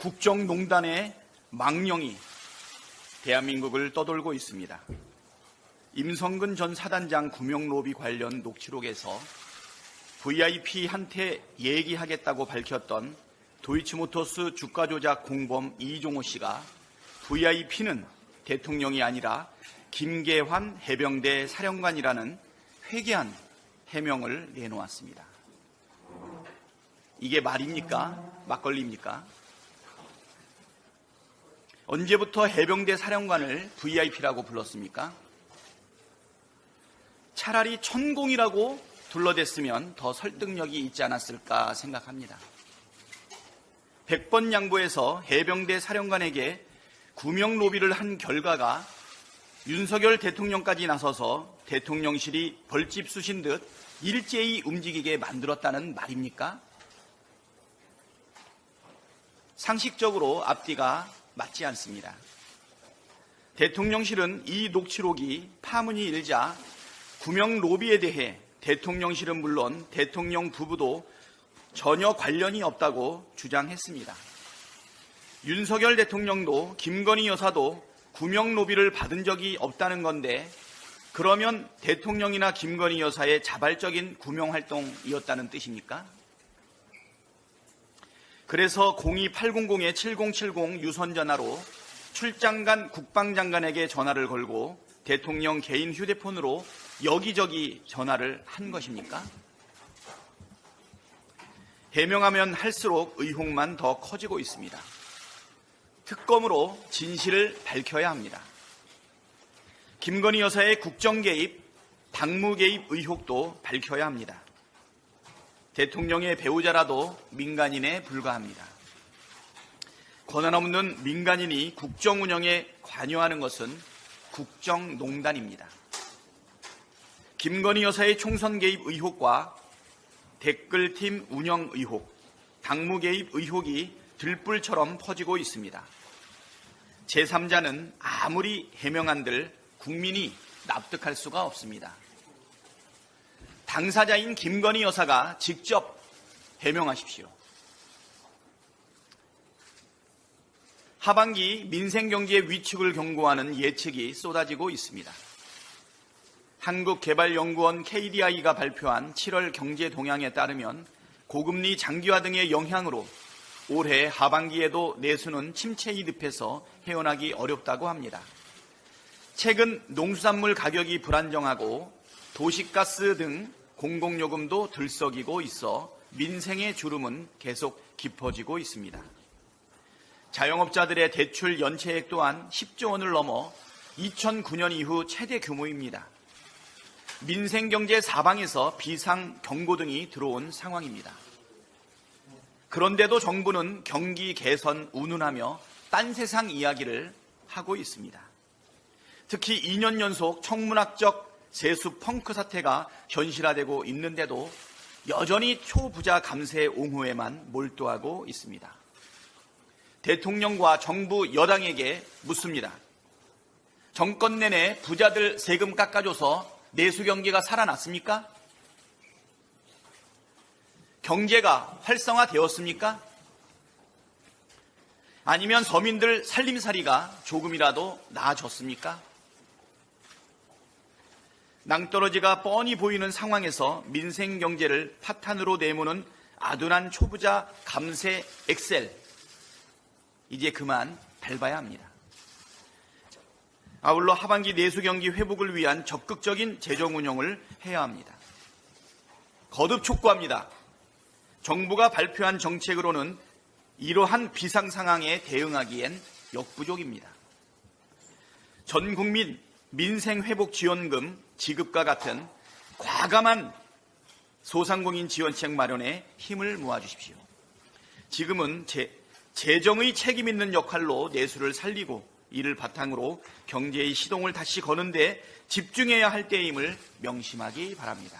국정농단의 망령이 대한민국을 떠돌고 있습니다. 임성근 전 사단장 구명로비 관련 녹취록에서 VIP한테 얘기하겠다고 밝혔던 도이치모터스 주가 조작 공범 이종호 씨가 VIP는 대통령이 아니라 김계환 해병대 사령관이라는 회개한 해명을 내놓았습니다. 이게 말입니까? 막걸리입니까? 언제부터 해병대 사령관을 VIP라고 불렀습니까? 차라리 천공이라고 둘러댔으면 더 설득력이 있지 않았을까 생각합니다. 100번 양보해서 해병대 사령관에게 구명 로비를 한 결과가 윤석열 대통령까지 나서서 대통령실이 벌집 쑤신 듯 일제히 움직이게 만들었다는 말입니까? 상식적으로 앞뒤가 맞지 않습니다. 대통령실은 이 녹취록이 파문이 일자 구명 로비에 대해 대통령실은 물론 대통령 부부도 전혀 관련이 없다고 주장했습니다. 윤석열 대통령도 김건희 여사도 구명 로비를 받은 적이 없다는 건데 그러면 대통령이나 김건희 여사의 자발적인 구명 활동이었다는 뜻입니까? 그래서 02800-7070 유선전화로 출장 간 국방장관에게 전화를 걸고 대통령 개인 휴대폰으로 여기저기 전화를 한 것입니까? 해명하면 할수록 의혹만 더 커지고 있습니다. 특검으로 진실을 밝혀야 합니다. 김건희 여사의 국정 개입, 당무 개입 의혹도 밝혀야 합니다. 대통령의 배우자라도 민간인에 불과합니다. 권한 없는 민간인이 국정 운영에 관여하는 것은 국정농단입니다. 김건희 여사의 총선 개입 의혹과 댓글팀 운영 의혹, 당무 개입 의혹이 들불처럼 퍼지고 있습니다. 제3자는 아무리 해명한들 국민이 납득할 수가 없습니다. 당사자인 김건희 여사가 직접 해명하십시오. 하반기 민생경제 위축을 경고하는 예측이 쏟아지고 있습니다. 한국개발연구원 KDI가 발표한 7월 경제 동향에 따르면 고금리 장기화 등의 영향으로 올해 하반기에도 내수는 침체에 늪에서 헤어나기 어렵다고 합니다. 최근 농수산물 가격이 불안정하고 도시가스 등 공공요금도 들썩이고 있어 민생의 주름은 계속 깊어지고 있습니다. 자영업자들의 대출 연체액 또한 10조 원을 넘어 2009년 이후 최대 규모입니다. 민생경제 사방에서 비상경고 등이 들어온 상황입니다. 그런데도 정부는 경기 개선 운운하며 딴 세상 이야기를 하고 있습니다. 특히 2년 연속 청문학적 세수 펑크 사태가 현실화되고 있는데도 여전히 초부자 감세 옹호에만 몰두하고 있습니다. 대통령과 정부 여당에게 묻습니다. 정권 내내 부자들 세금 깎아줘서 내수 경기가 살아났습니까? 경제가 활성화되었습니까? 아니면 서민들 살림살이가 조금이라도 나아졌습니까? 낭떠러지가 뻔히 보이는 상황에서 민생 경제를 파탄으로 내모는 아둔한 초부자 감세 엑셀, 이제 그만 밟아야 합니다. 아울러 하반기 내수 경기 회복을 위한 적극적인 재정 운영을 해야 합니다. 거듭 촉구합니다. 정부가 발표한 정책으로는 이러한 비상 상황에 대응하기엔 역부족입니다. 전 국민 민생회복지원금 지급과 같은 과감한 소상공인 지원책 마련에 힘을 모아주십시오. 지금은 재정의 책임 있는 역할로 내수를 살리고 이를 바탕으로 경제의 시동을 다시 거는데 집중해야 할 때임을 명심하기 바랍니다.